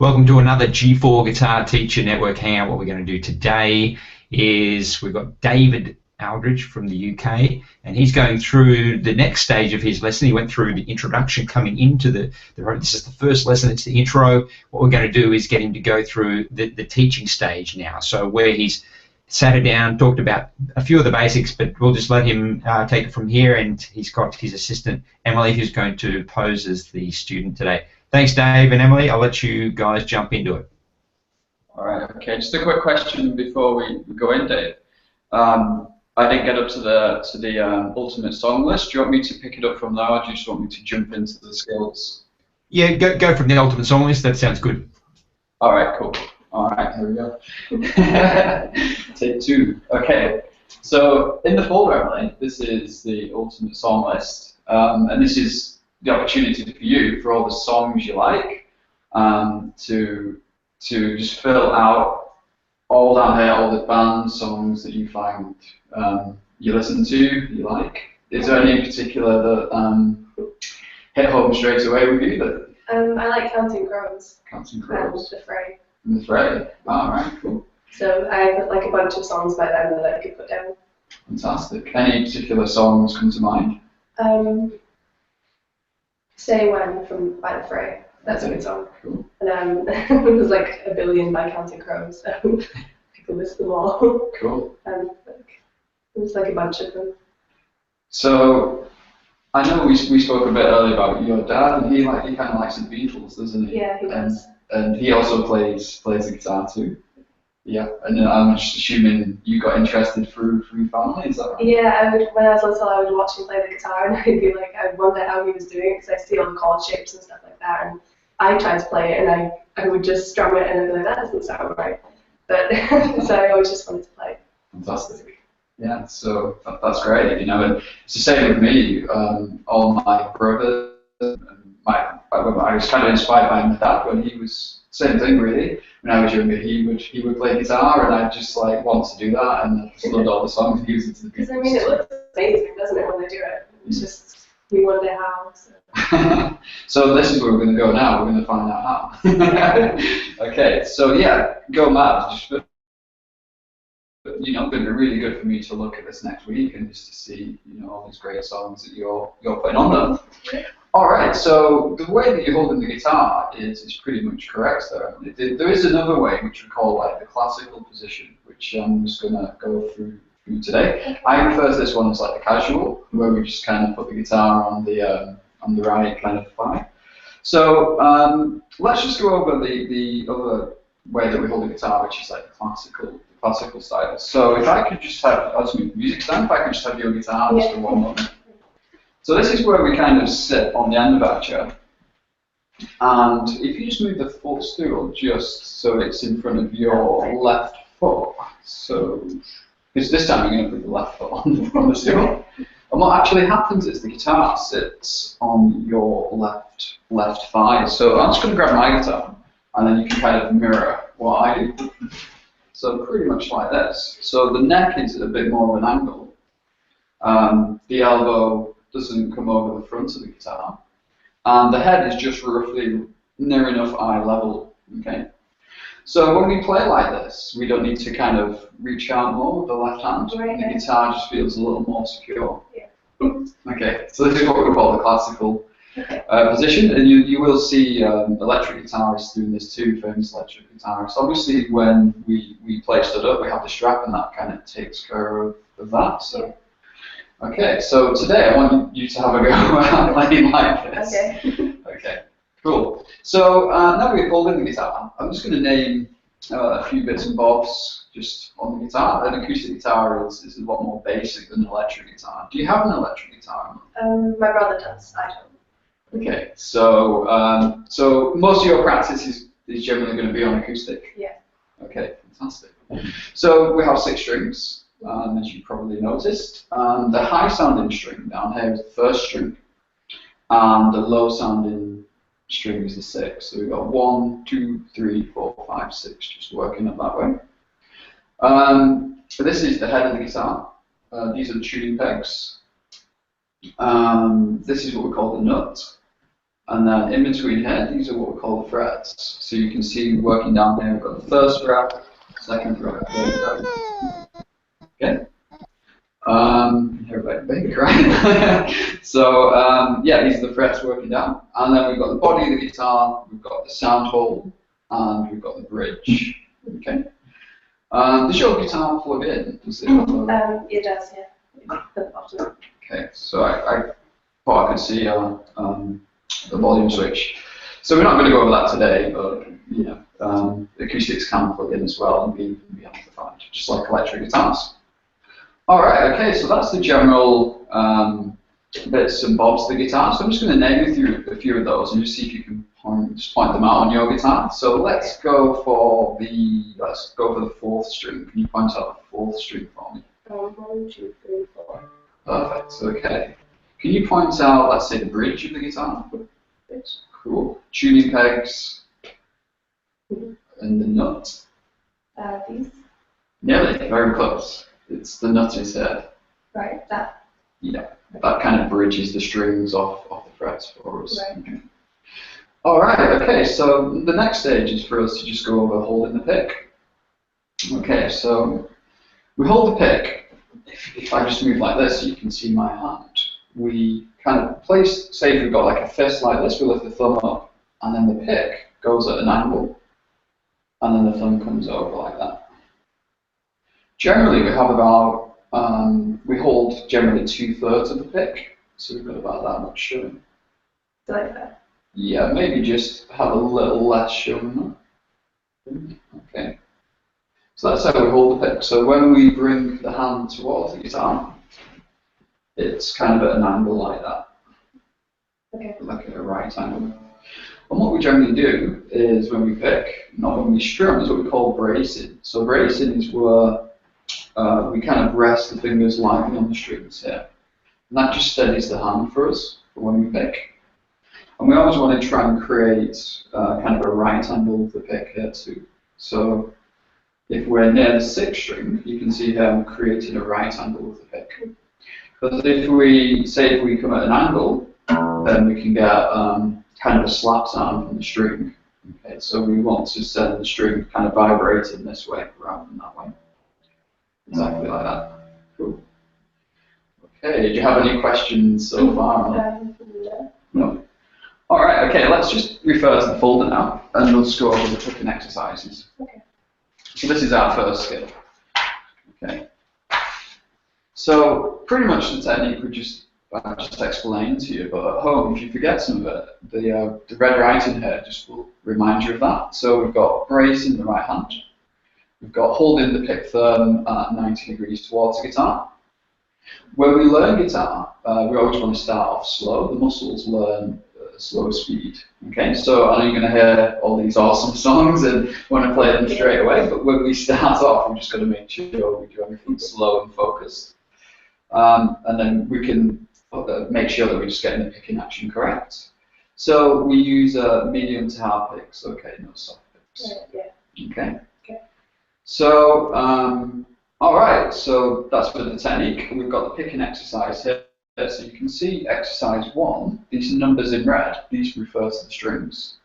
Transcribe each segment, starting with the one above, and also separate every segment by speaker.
Speaker 1: Welcome to another G4 Guitar Teacher Network Hangout. What we're going to do today is we've got David Aldridge from the UK, and he's going through the next stage of his lesson. He went through the introduction coming into this is the first lesson, it's the intro. What we're going to do is get him to go through the teaching stage now. So where he's sat it down, talked about a few of the basics, but we'll just let him take it from here, and he's got his assistant, Emily, who's going to pose as the student today. Thanks, Dave and Emily. I'll let you guys jump into it.
Speaker 2: All right, okay. Just a quick question before we go in, Dave. I didn't get up to the ultimate song list. Do you want me to pick it up from there, or do you just want me to jump into the skills?
Speaker 1: Yeah, go from the ultimate song list. That sounds good.
Speaker 2: All right, cool. All right, here we go. Take two. Okay. So in the folder, Emily, this is the ultimate song list, and this is the opportunity for you, for all the songs you like, to just fill out all down here, all the band songs that you find you listen to, you like. Is there any in particular that hit home straight away with you? That
Speaker 3: I like Counting Crows.
Speaker 2: Counting Crows.
Speaker 3: The Fray.
Speaker 2: The Fray. All right, cool.
Speaker 3: So I have like a bunch of songs by them that I could put down. Fantastic.
Speaker 2: Any particular songs come to mind?
Speaker 3: Say When by the Fray. That's a good song.
Speaker 2: Cool.
Speaker 3: And there's like a billion by Counting Crows, so I could list them all.
Speaker 2: Cool.
Speaker 3: There's like a bunch of them.
Speaker 2: So I know we spoke a bit earlier about your dad, and he kind of likes the Beatles, doesn't he?
Speaker 3: Yeah, he does.
Speaker 2: And he also plays the guitar too. Yeah, and I'm just assuming you got interested through family, is that right?
Speaker 3: Yeah, when I was little, I would watch him play the guitar, and I'd be like, I wonder how he was doing it, because I see all the chord shapes and stuff like that, and I tried to play it, and I would just strum it, and I'd be like, that doesn't sound right. But so I always just wanted to play.
Speaker 2: Fantastic. Yeah, so that's great, you know, and it's the same with me. All my brothers, I was kind of inspired by my dad when he was, same thing really. When I was younger, he would play guitar, and I just like wanted to do that, and I just loved all the songs he was into.
Speaker 3: Because I mean, it looks amazing, doesn't it, when they do it? It's just we wonder how. So,
Speaker 2: so this is where we're going to go now. We're going to find out how. Okay, so yeah, go mad. Just, you know, going to be really good for me to look at this next week and just to see, you know, all these great songs that you're putting on them. All right, so the way that you're holding the guitar is pretty much correct there. There is another way, which we call like the classical position, which I'm just going to go through today. I refer to this one as like the casual, where we just kind of put the guitar on the right kind of thigh. So let's just go over the other way that we hold the guitar, which is like the classical style. So if I could just have, I'll just move the music stand, if I could just have your guitar just for one moment. So this is where we kind of sit on the end of our chair. And if you just move the footstool just so it's in front of your left foot, so, because this time we're going to put the left foot on the stool. And what actually happens is the guitar sits on your left thigh. So I'm just going to grab my guitar, and then you can kind of mirror what I do. So pretty much like this. So the neck is a bit more of an angle. The elbow doesn't come over the front of the guitar, and the head is just roughly near enough eye level. Okay. So when we play like this, we don't need to kind of reach out more with the left hand.
Speaker 3: Right.
Speaker 2: The guitar just feels a little more secure.
Speaker 3: Yeah.
Speaker 2: Okay. So this is what we call the classical position, and you will see electric guitarists doing this too, famous electric guitarists. Obviously, when we play stood up, we have the strap, and that kind of takes care of that. So. Okay, so today I want you to have a go at playing like this.
Speaker 3: Okay.
Speaker 2: Okay, cool. So now we're holding the guitar, I'm just going to name a few bits and bobs just on the guitar. An acoustic guitar is a lot more basic than an electric guitar. Do you have an electric guitar?
Speaker 3: My brother does. I don't.
Speaker 2: Okay, so so most of your practice is generally going to be on acoustic.
Speaker 3: Yeah.
Speaker 2: Okay, fantastic. So we have 6 strings. As you probably noticed, the high sounding string down here is the first string, and the low sounding string is the 6th. So we've got 1, 2, 3, 4, 5, 6, just working it that way. So this is the head of the guitar. These are the tuning pegs. This is what we call the nut. And then in between here, these are what we call the frets. So you can see working down here, we've got the first fret, second fret, third fret. Okay. Everybody baby crying. So yeah, these are the frets working down. And then we've got the body of the guitar, we've got the sound hole, and we've got the bridge. Okay. Does your guitar plug in? Does it?
Speaker 3: It does, yeah. At the bottom.
Speaker 2: Okay, so I thought I could see the volume switch. So we're not going to go over that today, but you know, acoustics can plug in as well and be amplified, just like electric guitars. All right, okay, so that's the general bits and bobs of the guitar. So I'm just going to name a few of those and just see if you can point them out on your guitar. So let's go for the fourth string. Can you point out the fourth string for me?
Speaker 3: 1, 2, 3, 4.
Speaker 2: Perfect. Okay. Can you point out, let's say, the bridge of the guitar?
Speaker 3: Bridge.
Speaker 2: Cool. Tuning pegs. And the nut.
Speaker 3: These.
Speaker 2: Nearly. Very close. It's the nut is here.
Speaker 3: Right. That.
Speaker 2: Yeah. That kind of bridges the strings off the frets for us.
Speaker 3: Right.
Speaker 2: Okay. All right. Okay. So the next stage is for us to just go over holding the pick. Okay. So we hold the pick. If I just move like this, you can see my hand. We kind of place, say if we've got like a fist like this, we lift the thumb up, and then the pick goes at an angle, and then the thumb comes over like that. Generally, we have about, we hold generally 2/3 of the pick, so we've got about that much showing.
Speaker 3: Like that.
Speaker 2: Yeah, maybe just have a little less showing. Okay. So that's how we hold the pick. So when we bring the hand towards the guitar, it's kind of at an angle like that.
Speaker 3: Okay.
Speaker 2: Like a right angle. And what we generally do is when we pick, not when we strum, is what we call bracing. So bracing is where we kind of rest the fingers lightly on the strings here. And that just steadies the hand for us for when we pick. And we always want to try and create kind of a right angle with the pick here too. So if we're near the sixth string, you can see here I'm creating a right angle with the pick. But if we come at an angle, then we can get kind of a slap sound from the string. Okay, so we want to send the string kind of vibrating this way rather than that way. Exactly like that. Cool. Okay, do you have any questions so far? No. All right, okay, let's just refer to the folder now, and we'll just go over the picking exercises.
Speaker 3: Okay.
Speaker 2: So this is our first skill. Okay. So pretty much the technique we just explained to you, but at home, if you forget some of it, the red writing here just will remind you of that. So we've got brace in the right hand. We've got holding the pick firm at 90 degrees towards the guitar. When we learn guitar, we always want to start off slow. The muscles learn slow speed. Okay, so I know you're going to hear all these awesome songs and want to play them straight away, but when we start off, we're just going to make sure we do everything slow and focused. And then we can make sure that we're just getting the picking action correct. So we use medium to hard picks, okay, no soft picks.
Speaker 3: Yeah.
Speaker 2: Okay. So, all right, so that's for the technique. We've got the picking exercise here. So you can see exercise 1, these numbers in red, these refer to the strings.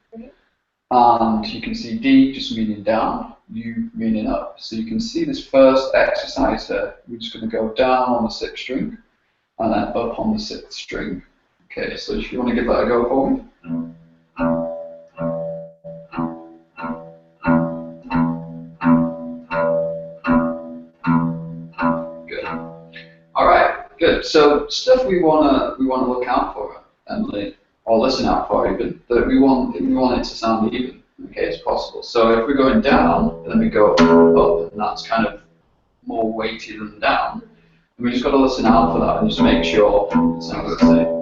Speaker 2: And you can see D just meaning down, U meaning up. So you can see this first exercise here. We're just going to go down on the 6th string and then up on the 6th string. Okay, so if you want to give that a go for me. Good. So stuff we wanna look out for, Emily, or listen out for even, that we want it to sound even, okay, as possible. So if we're going down, then we go up, and that's kind of more weighty than down. And we just got to listen out for that and just make sure it sounds the same.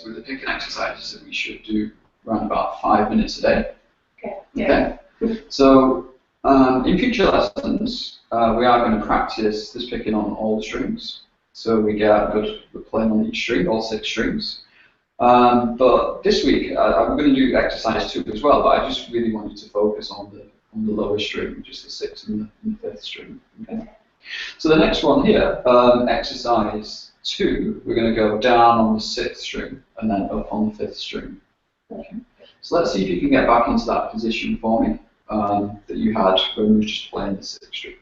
Speaker 2: With the picking exercises that we should do around about 5 minutes a day.
Speaker 3: Okay. Yeah.
Speaker 2: Okay. So in future lessons, we are going to practice this picking on all the strings. So we get good playing on each string, all 6 strings. But this week, I'm going to do exercise 2 as well, but I just really want you to focus on the lower string, just the 6th and the 5th string. Okay. So the next one here, exercise 2, we're going to go down on the 6th string and then up on the 5th string. Okay. So let's see if you can get back into that position for me that you had when we were just playing the 6th string.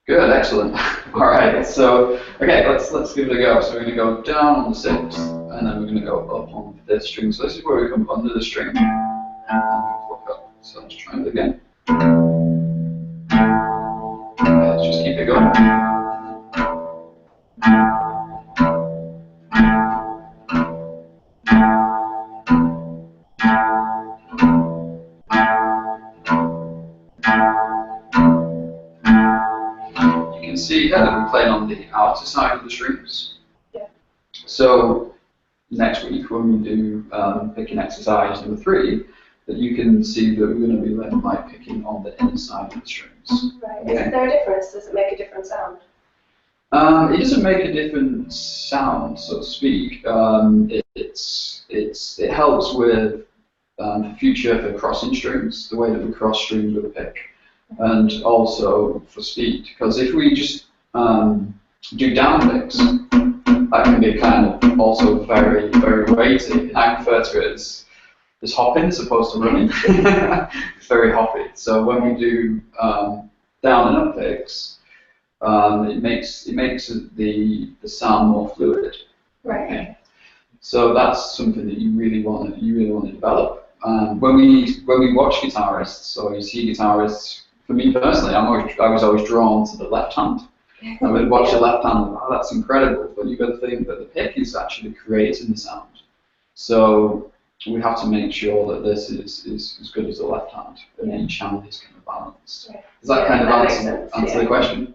Speaker 2: Good, excellent. All right, so okay, let's give it a go. So we're going to go down on the 6th, and then we're going to go up on the 5th string. So this is where we come under the string, and then we pluck up. So let's try it again. Okay, let's just keep it going. See here that we're playing on the outer side of the strings.
Speaker 3: Yeah.
Speaker 2: So next week when we do picking exercise number 3, that you can see that we're going to be like picking on the inside of the strings.
Speaker 3: Right.
Speaker 2: Okay.
Speaker 3: Is there a difference? Does it make a different sound?
Speaker 2: It doesn't make a different sound, so to speak. It helps with future for crossing strings, the way that we cross strings with a pick. And also for speed, because if we just do down picks, that can be kind of also very, very weighty. I refer to it as hopping as opposed to running. It's very hoppy. So when we do down and up picks, it makes the sound more fluid.
Speaker 3: Right.
Speaker 2: Okay. So that's something that you really want to develop. When we watch guitarists, or you see guitarists. For me personally, I was always drawn to the left hand. I would watch the left hand, oh, that's incredible, but you've got to think that the pick is actually creating the sound. So we have to make sure that this is as good as the left hand, and each hand is kind of balanced.
Speaker 3: Right.
Speaker 2: Does that kind of answer the question?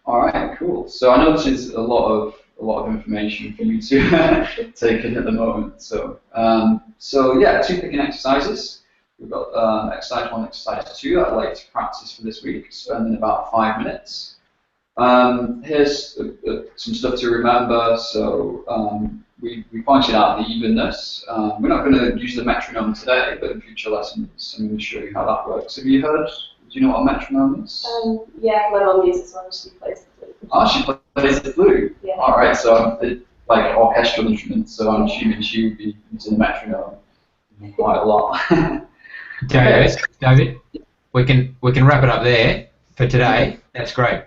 Speaker 2: All right, cool. So I know this is a lot of information for you to take in at the moment. So yeah, 2 picking exercises. We've got exercise 1, exercise 2 that I'd like to practice for this week, spending about 5 minutes. Here's some stuff to remember. So we pointed out the evenness. We're not going to use the metronome today, but in future lessons I'm going to show you how that works. Have you heard? Do you know what a metronome is?
Speaker 3: Yeah, my mum uses one. She plays the flute.
Speaker 2: Oh, she plays the flute.
Speaker 3: Yeah.
Speaker 2: All right, so like orchestral instruments. So I'm assuming she would be using the metronome quite a lot.
Speaker 1: David, we can wrap it up there for today. That's great.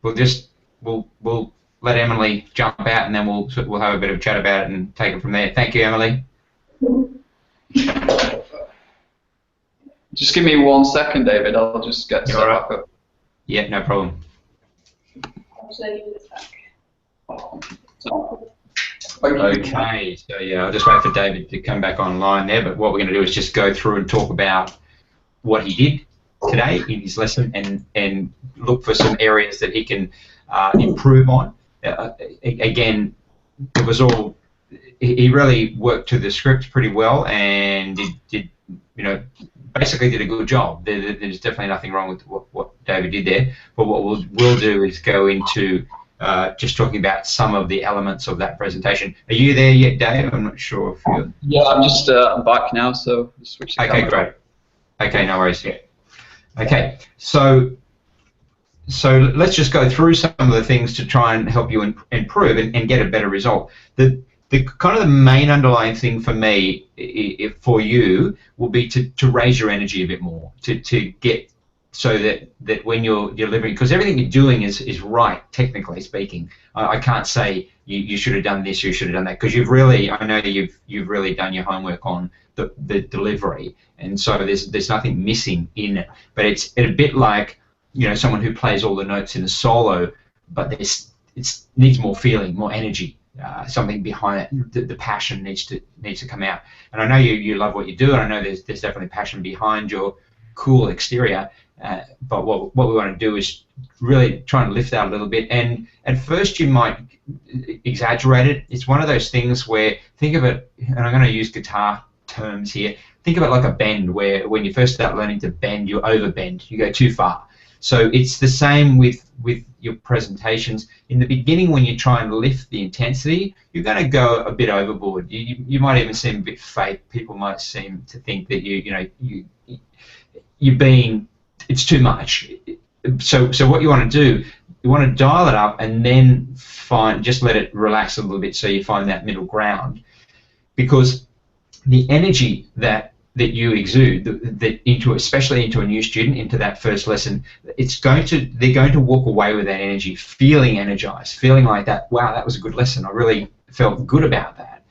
Speaker 1: We'll let Emily jump out, and then we'll have a bit of a chat about it and take it from there. Thank you, Emily.
Speaker 2: Just give me 1 second, David. I'll just get set back up.
Speaker 1: Yeah, no problem.
Speaker 3: Should I give you this back?
Speaker 1: Okay, so yeah, I'll just wait for David to come back online there, but what we're going to do is just go through and talk about what he did today in his lesson and look for some areas that he can improve on. Again, it was all, he really worked to the script pretty well and did basically did a good job. There's definitely nothing wrong with what David did there, but what we'll do is go into just talking about some of the elements of that presentation. Are you there yet, Dave? I'm not sure if you're...
Speaker 2: Yeah, I'm just I'm back now, so just switch the camera.
Speaker 1: Great. Okay, no worries. Yeah. Okay, so let's just go through some of the things to try and help you improve and get a better result. The kind of the main underlying thing for me, for you, will be to raise your energy a bit more, to get so that when you're delivering, because everything you're doing is right, technically speaking. I can't say you should have done this, you should have done that, because I know that you've really done your homework on the delivery, and so there's nothing missing in it. But it's a bit like someone who plays all the notes in a solo, but it needs more feeling, more energy. Something behind it, the passion needs to come out. And I know you love what you do, and I know there's definitely passion behind your cool exterior. But what we want to do is really try and lift that a little bit. And at first you might exaggerate it. It's one of those things where, think of it, and I'm going to use guitar terms here. think of it like a bend, where when you first start learning to bend, you overbend, you go too far. So it's the same with your presentations. In the beginning, when you try and lift the intensity, you're going to go a bit overboard. You might even seem a bit fake. People might seem to think that you're being, it's too much. So what you want to do, you want to dial it up and then just let it relax a little bit, so you find that middle ground. Because the energy that you exude, especially into a new student, into that first lesson, they're going to walk away with that energy, feeling energized, feeling like that. Wow, that was a good lesson. I really felt good about that.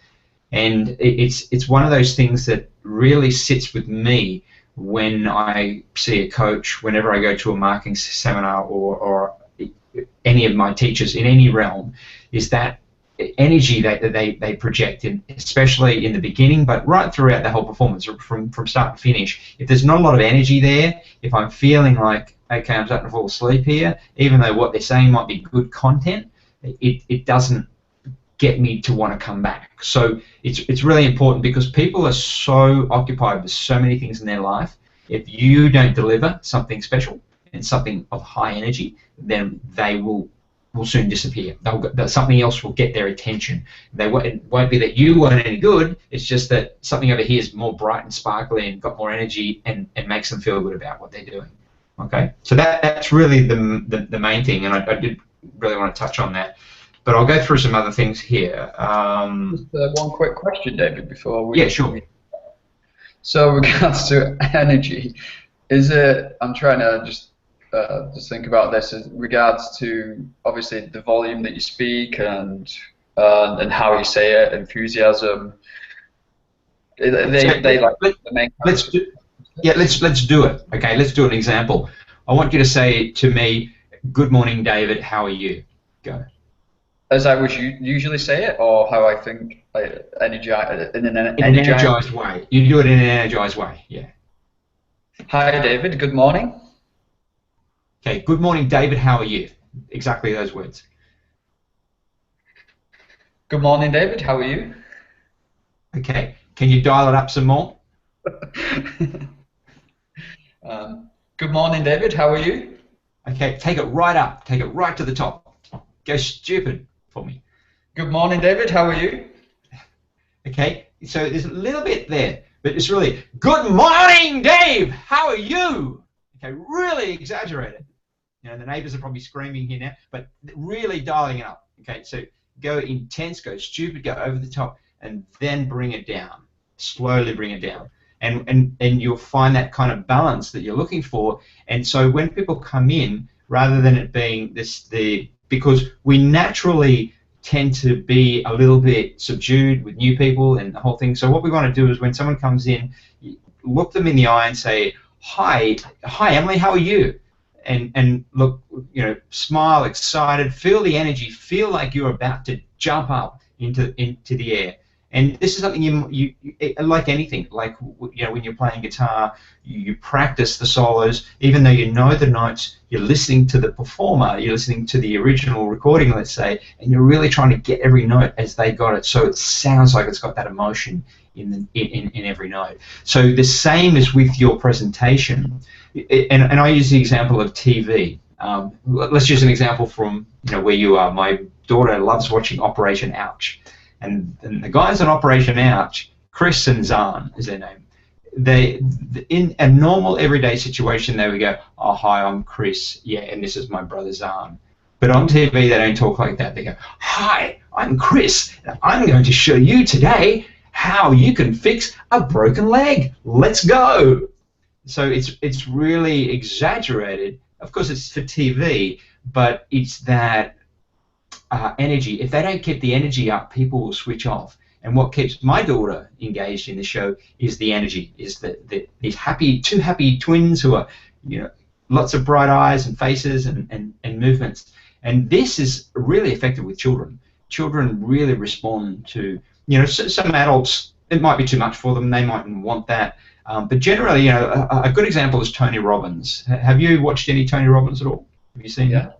Speaker 1: And it's one of those things that really sits with me when I see a coach, whenever I go to a marketing seminar or any of my teachers in any realm, is that energy that they project, especially in the beginning, but right throughout the whole performance, from start to finish. If there's not a lot of energy there, if I'm feeling like, okay, I'm starting to fall asleep here, even though what they're saying might be good content, it doesn't get me to want to come back. So it's really important, because people are so occupied with so many things in their life. If you don't deliver something special and something of high energy, then they will soon disappear. Something else will get their attention. It won't be that you weren't any good, it's just that something over here is more bright and sparkly and got more energy and makes them feel good about what they're doing. Okay, so that's really the main thing, and I did really want to touch on that. But I'll go through some other things here.
Speaker 2: Just one quick question, David, before we...
Speaker 1: Yeah, sure.
Speaker 2: So regards to energy, I'm trying to just think about this in regards to, obviously, the volume that you speak and how you say it, enthusiasm. Let's
Speaker 1: do it. Okay, let's do an example. I want you to say to me, "Good morning, David. How are you?" Go.
Speaker 2: As I would usually say it, or how I think, like, in an
Speaker 1: energized way. You do it in an energized way. Yeah.
Speaker 2: Hi, David. Good morning.
Speaker 1: Okay, good morning, David. How are you? Exactly those words.
Speaker 2: Good morning, David. How are you?
Speaker 1: Okay, can you dial it up some more?
Speaker 2: Good morning, David. How are you?
Speaker 1: Okay, take it right up. Take it right to the top. Go stupid for me.
Speaker 2: Good morning, David. How are you?
Speaker 1: Okay, so there's a little bit there, but it's really, good morning, Dave. How are you? Okay, really exaggerate it. You know, the neighbors are probably screaming here now, but really dialing it up. Okay, so go intense, go stupid, go over the top, and then bring it down. Slowly bring it down. And you'll find that kind of balance that you're looking for. And so when people come in, rather than it being because we naturally tend to be a little bit subdued with new people and the whole thing. So what we want to do is, when someone comes in, look them in the eye and say, hi Emily, how are you? And look, smile, excited, feel the energy, feel like you're about to jump up into the air. And this is something you like anything, like when you're playing guitar, you practice the solos, even though you know the notes, you're listening to the performer, you're listening to the original recording, let's say, and you're really trying to get every note as they got it, so it sounds like it's got that emotion in every note. So the same is with your presentation, and I use the example of TV. Let's use an example from where you are. My daughter loves watching Operation Ouch. And the guys on Operation Ouch, Chris and Zahn is their name, in a normal everyday situation, they would go, oh, hi, I'm Chris, yeah, and this is my brother Zahn. But on TV, they don't talk like that. They go, hi, I'm Chris, and I'm going to show you today how you can fix a broken leg. Let's go. So it's really exaggerated. Of course, it's for TV, but it's that energy. If they don't keep the energy up, people will switch off. And what keeps my daughter engaged in the show is the energy, is these two happy twins who are, lots of bright eyes and faces and movements. And this is really effective with children. Children really respond to, some adults, it might be too much for them, they mightn't want that. But generally, a good example is Tony Robbins. Have you watched any Tony Robbins at all? Have you seen him?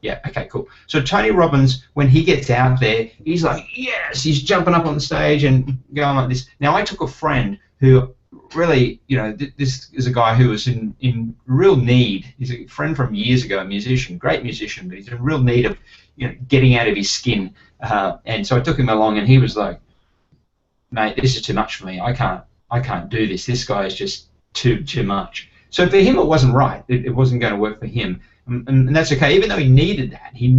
Speaker 1: Yeah, okay, cool. So Tony Robbins, when he gets out there, he's like, yes, he's jumping up on the stage and going like this. Now, I took a friend who really, this is a guy who was in real need. He's a friend from years ago, a musician, great musician, but he's in real need of, getting out of his skin. And so I took him along, and he was like, "Mate, this is too much for me. I can't do this. This guy is just too much." So for him, it wasn't right. It wasn't going to work for him, and that's okay. Even though he needed that, he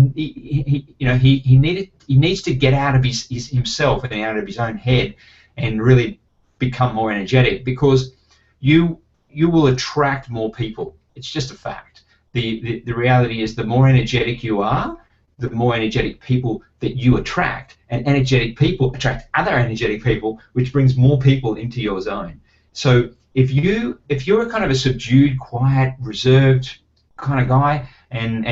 Speaker 1: needs to get out of himself and out of his own head, and really become more energetic, because you will attract more people. It's just a fact. The reality is, the more energetic you are, the more energetic people that you attract, and energetic people attract other energetic people, which brings more people into your zone. So if you're a kind of a subdued, quiet, reserved kind of guy, and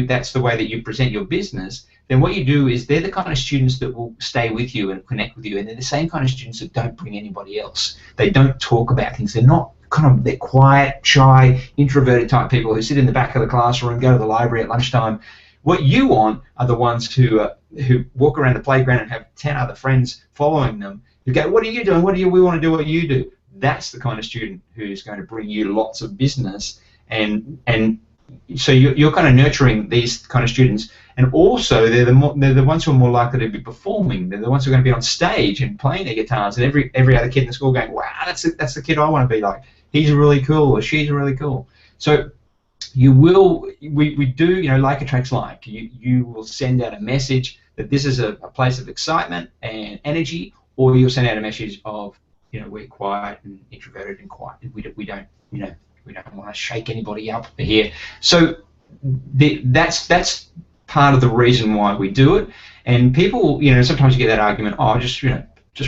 Speaker 1: that's the way that you present your business, then what you do is, they're the kind of students that will stay with you and connect with you, and they're the same kind of students that don't bring anybody else. They don't talk about things. They're quiet, shy, introverted type people who sit in the back of the classroom, go to the library at lunchtime. What you want are the ones who walk around the playground and have 10 other friends following them, who go, "What are you doing? We want to do what you do." That's the kind of student who's going to bring you lots of business, and so you're kind of nurturing these kind of students, and also they're the ones who are more likely to be performing. They're the ones who are going to be on stage and playing their guitars, and every other kid in the school going, "Wow, that's the kid I want to be like. He's really cool, or she's really cool." So we do, like attracts like. You will send out a message that this is a place of excitement and energy, or you'll send out a message of, we're quiet and introverted and quiet. We don't want to shake anybody up here. So that's part of the reason why we do it. And people, sometimes you get that argument, "Oh, I just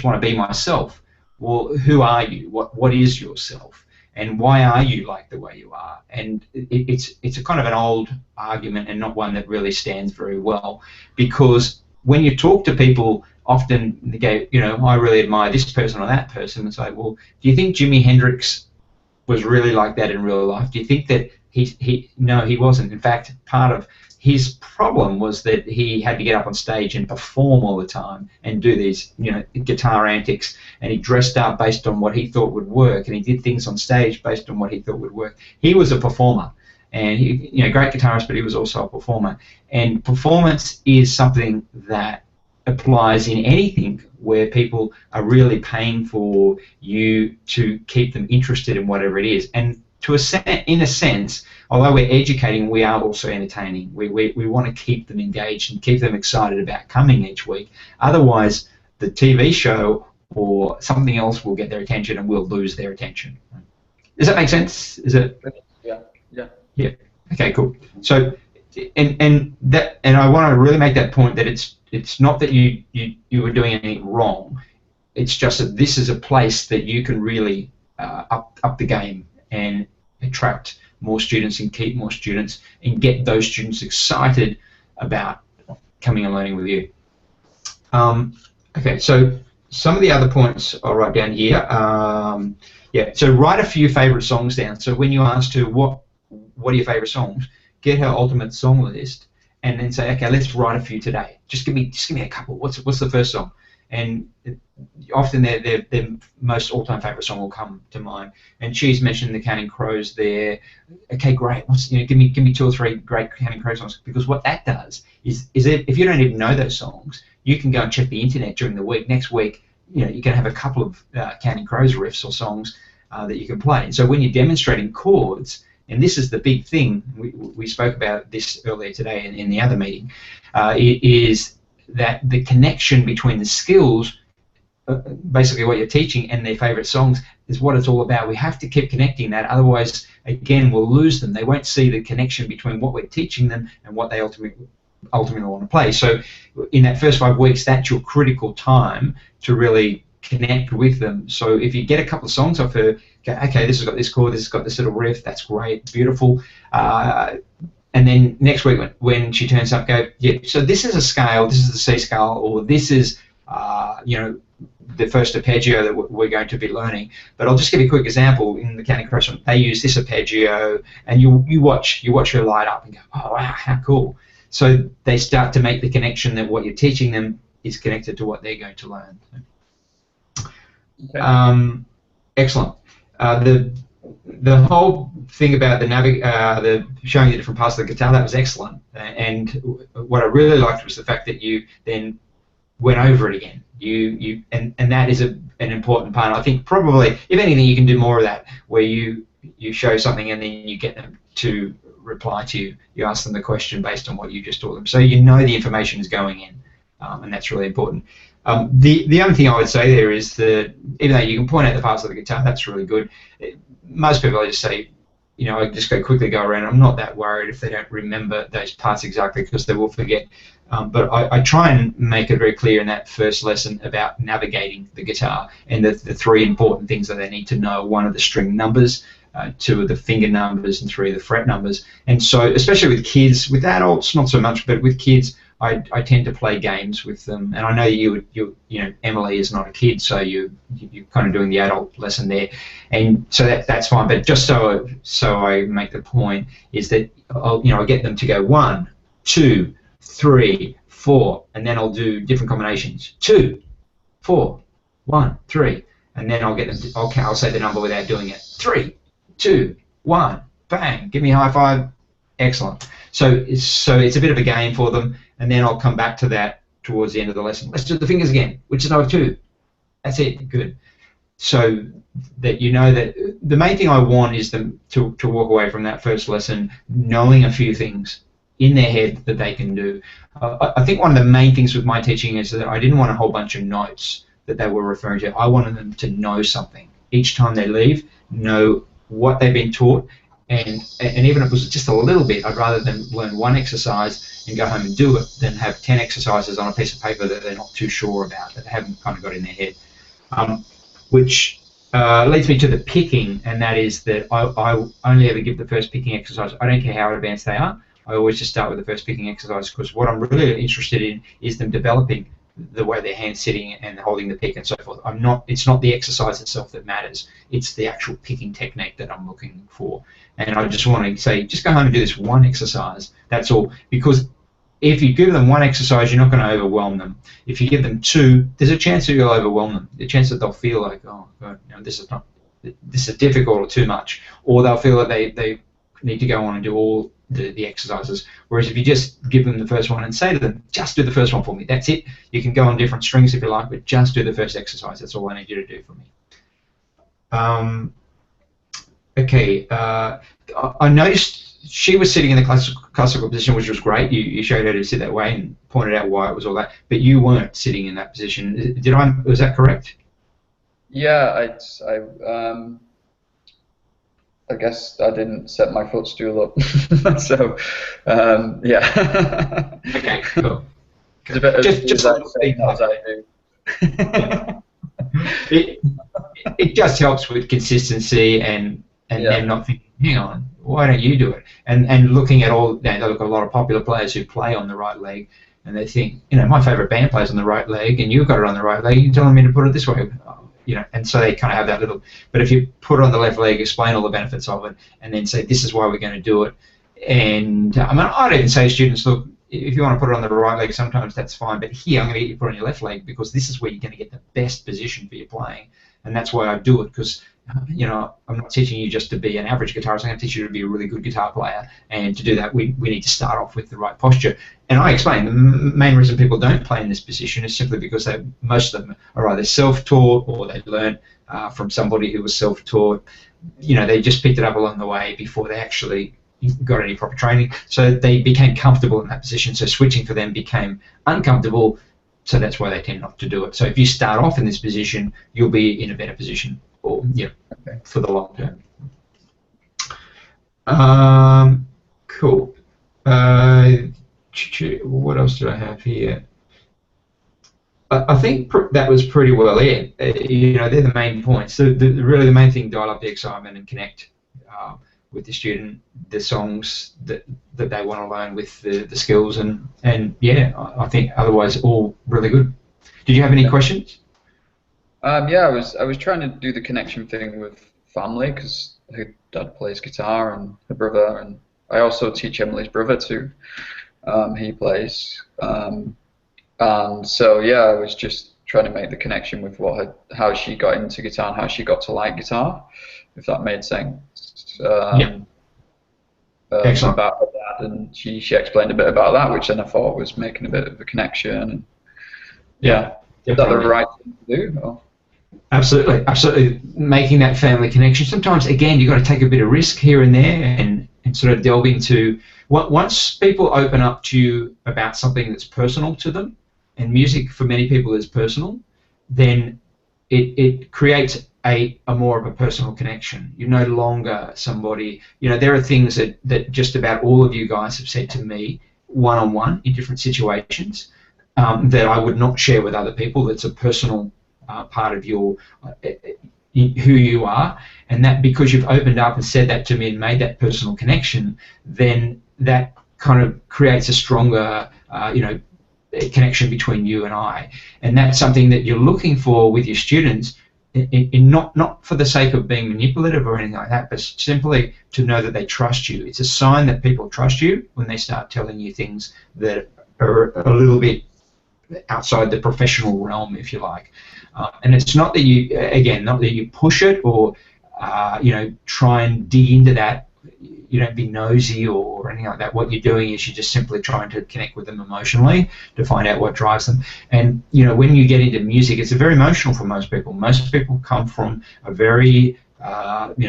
Speaker 1: want to be myself." Well, who are you? What is yourself? And why are you like the way you are? And it's a kind of an old argument, and not one that really stands very well, because when you talk to people, often they go, "I really admire this person or that person." It's like, well, do you think Jimi Hendrix was really like that in real life? Do you think that no, he wasn't. In fact, part of his problem was that he had to get up on stage and perform all the time and do these, guitar antics, and he dressed up based on what he thought would work, and he did things on stage based on what he thought would work. He was a performer, and he, great guitarist, but he was also a performer. And performance is something that applies in anything where people are really paying for you to keep them interested in whatever it is. And in a sense, although we're educating, we are also entertaining. We want to keep them engaged and keep them excited about coming each week. Otherwise, the TV show or something else will get their attention, and we'll lose their attention. Does that make sense? Is it? Yeah. Okay, cool. So, and I want to really make that point, that it's not that you were doing anything wrong. It's just that this is a place that you can really up the game and attract more students and keep more students and get those students excited about coming and learning with you. Okay, so some of the other points I'll write down here. So write a few favourite songs down. So when you ask her what are your favourite songs, get her ultimate song list, and then say, okay, let's write a few today. Just give me a couple. What's the first song? And often their most all-time favourite song will come to mind. And she's mentioned the Counting Crows there. Okay, great. Give me 2 or 3 great Counting Crows songs, because what that does is if you don't even know those songs, you can go and check the internet during the week. Next week, you can have a couple of Counting Crows riffs or songs that you can play. And so when you're demonstrating chords, and this is the big thing, we spoke about this earlier today in the other meeting, it is that the connection between the skills, basically what you're teaching, and their favourite songs is what it's all about. We have to keep connecting that, otherwise, again, we'll lose them. They won't see the connection between what we're teaching them and what they ultimately want to play. So in that first 5 weeks, that's your critical time to really connect with them. So if you get a couple of songs off her, go, okay, this has got this chord, this has got this little riff, that's great, beautiful. And then next week when she turns up, go, yeah, so this is a scale, this is the C scale, or this is, the first arpeggio that we're going to be learning. But I'll just give you a quick example. In the Counting Crows, they use this arpeggio, and you watch her light up and go, oh, wow, how cool. So they start to make the connection that what you're teaching them is connected to what they're going to learn. Okay. Excellent. The whole thing about the showing the different parts of the guitar, that was excellent. And what I really liked was the fact that you then went over it again. And that is an important part. I think probably, if anything, you can do more of that, where you show something and then you get them to reply to you. You ask them the question based on what you just taught them, so you know the information is going in, and that's really important. The only thing I would say there is that even though you can point out the parts of the guitar, that's really good. Most people, I just say, I just quickly go around. I'm not that worried if they don't remember those parts exactly, because they will forget. But I try and make it very clear in that first lesson about navigating the guitar, and the three important things that they need to know. One are the string numbers, two are the finger numbers, and three are the fret numbers. And so, especially with kids, with adults not so much, but with kids, I tend to play games with them. And I know you Emily is not a kid, so you're kind of doing the adult lesson there, and so that's fine. But just so I make the point is that I'll get them to go 1, 2, 3, 4, and then I'll do different combinations. 2, 4, 1, 3, and then I'll get them to, I'll say the number without doing it. 3, 2, 1, bang! Give me a high five. Excellent. So it's a bit of a game for them, and then I'll come back to that towards the end of the lesson. Let's do the fingers again. Which is number 2? That's it. Good. So that you know that the main thing I want is them to walk away from that first lesson knowing a few things in their head that they can do. I think one of the main things with my teaching is that I didn't want a whole bunch of notes that they were referring to. I wanted them to know something. Each time they leave, know what they've been taught, and even if it was just a little bit, I'd rather them learn one exercise and go home and do it than have 10 exercises on a piece of paper that they're not too sure about, that they haven't kind of got in their head. Which leads me to the picking, and that is that I only ever give the first picking exercise. I don't care how advanced they are. I always just start with the first picking exercise, because what I'm really interested in is them developing the way their hand's sitting and holding the pick and so forth. It's not the exercise itself that matters. It's the actual picking technique that I'm looking for. And I just want to say, just go home and do this one exercise. That's all. Because if you give them one exercise, you're not going to overwhelm them. If you give them 2, there's a chance that you'll overwhelm them. The chance that they'll feel like, oh God, this is difficult or too much, or they'll feel that they need to go on and do all the exercises. Whereas if you just give them the first one and say to them, just do the first one for me, that's it. You can go on different strings if you like, but just do the first exercise. That's all I need you to do for me. Okay, I noticed she was sitting in the classical position, which was great. You showed her to sit that way and pointed out why it was all that, but you weren't sitting in that position. Was that correct?
Speaker 2: Yeah, I guess I didn't set my footstool up. So, yeah.
Speaker 1: Okay, cool.
Speaker 2: It's a bit of
Speaker 1: just
Speaker 2: as I do.
Speaker 1: It just helps with consistency and them not thinking, hang on, why don't you do it? And looking at all, they look at a lot of popular players who play on the right leg, and they think, my favourite band plays on the right leg, and you've got it on the right leg. You're telling me to put it this way. And so they kind of have that little, but if you put it on the left leg, explain all the benefits of it, and then say, this is why we're going to do it. And I'd even say to students, look, if you want to put it on the right leg, sometimes that's fine, but here I'm going to get you to put it on your left leg, because this is where you're going to get the best position for your playing, and that's why I do it, because I'm not teaching you just to be an average guitarist. I'm going to teach you to be a really good guitar player, and to do that we need to start off with the right posture. And I explain the main reason people don't play in this position is simply because most of them are either self-taught, or they learned from somebody who was self-taught. They just picked it up along the way before they actually got any proper training, so they became comfortable in that position, so switching for them became uncomfortable, so that's why they tend not to do it. So if you start off in this position, you'll be in a better position for the long term. Cool. What else do I have here? I think that was pretty well it. They're the main points. Really the main thing, dial up the excitement and connect with the student, the songs that they want to learn with the skills, and yeah, I think otherwise all really good. Did you have any questions?
Speaker 2: Yeah, I was trying to do the connection thing with family, because her dad plays guitar and her brother, and I also teach Emily's brother too. He plays, and so yeah, I was just trying to make the connection with how she got into guitar and how she got to like guitar, if that made sense.
Speaker 1: Excellent.
Speaker 2: About her dad, and she explained a bit about that, which then I thought was making a bit of a connection. And is that the right thing to do? Or?
Speaker 1: Absolutely, absolutely. Making that family connection. Sometimes, again, you've got to take a bit of risk here and there, and sort of delve into. Once people open up to you about something that's personal to them, and music for many people is personal, then it creates a more of a personal connection. You're no longer somebody, there are things that just about all of you guys have said to me one-on-one in different situations that I would not share with other people. That's a personal part of your who you are, and that because you've opened up and said that to me and made that personal connection, then that kind of creates a stronger connection between you and I, and that's something that you're looking for with your students, in not for the sake of being manipulative or anything like that, but simply to know that they trust you. It's a sign that people trust you when they start telling you things that are a little bit outside the professional realm, if you like. And it's not that you push it or try and dig into that. You don't be nosy or anything like that. What you're doing is you're just simply trying to connect with them emotionally to find out what drives them. And when you get into music, it's very emotional for most people. Most people come from a very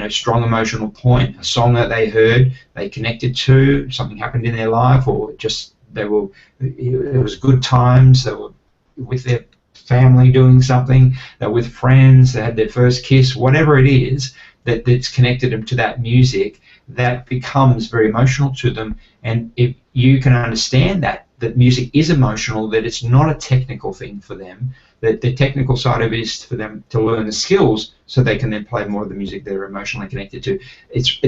Speaker 1: strong emotional point, a song that they heard, they connected to, something happened in their life, or just it was good times, they were with their family doing something, they're with friends, they had their first kiss, whatever it is that's connected them to that music, that becomes very emotional to them. And if you can understand that music is emotional, that it's not a technical thing for them, that the technical side of it is for them to learn the skills so they can then play more of the music they're emotionally connected to.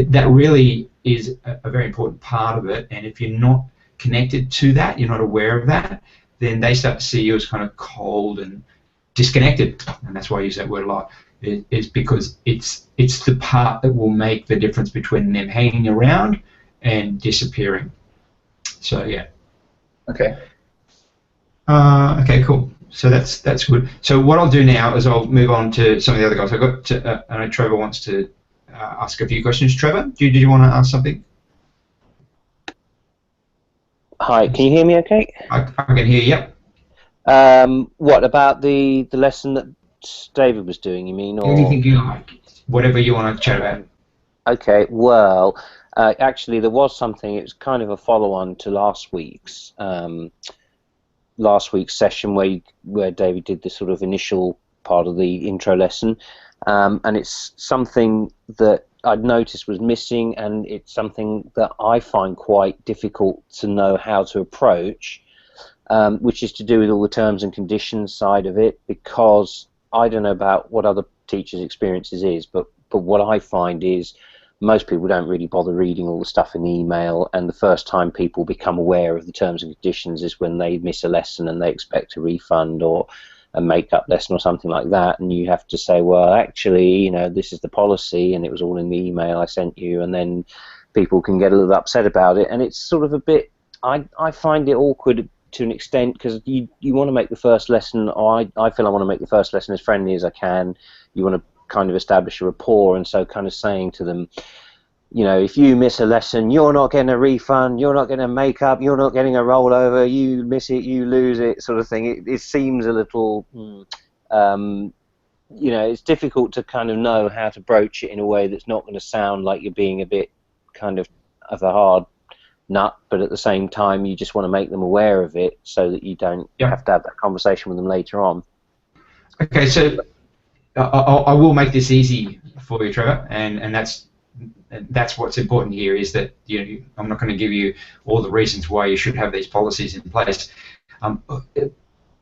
Speaker 1: That really is a very important part of it, and if you're not connected to that, you're not aware of that, then they start to see you as kind of cold and disconnected, and that's why I use that word a lot, is because it's the part that will make the difference between them hanging around and disappearing. So yeah.
Speaker 2: Okay.
Speaker 1: Okay, cool. So that's good. So what I'll do now is I'll move on to some of the other guys. I know Trevor wants to ask a few questions. Trevor, did you want to ask something?
Speaker 4: Hi, can you hear me okay?
Speaker 1: I can hear you, yep.
Speaker 4: What about the lesson that David was doing, you mean? Or
Speaker 1: anything you like, whatever you want to chat about.
Speaker 4: Okay, well, actually there was something, it was kind of a follow-on to last week's session where David did the sort of initial part of the intro lesson, and it's something that I'd noticed was missing, and it's something that I find quite difficult to know how to approach, which is to do with all the terms and conditions side of it, because I don't know about what other teachers' experiences is, but what I find is most people don't really bother reading all the stuff in the email, and the first time people become aware of the terms and conditions is when they miss a lesson and they expect a refund or a make-up lesson or something like that, and you have to say, well, actually, this is the policy and it was all in the email I sent you, and then people can get a little upset about it, and it's sort of a bit, I find it awkward to an extent, because you want to make the first lesson, or I feel I want to make the first lesson as friendly as I can. You want to kind of establish a rapport, and so kind of saying to them, if you miss a lesson, you're not getting a refund, you're not getting a make-up, you're not getting a rollover, you miss it, you lose it, sort of thing. It seems a little, it's difficult to kind of know how to broach it in a way that's not going to sound like you're being a bit kind of a hard nut, but at the same time you just want to make them aware of it so that you don't have to have that conversation with them later on.
Speaker 1: Okay, so I will make this easy for you, Trevor, and that's what's important here, is that I'm not going to give you all the reasons why you should have these policies in place.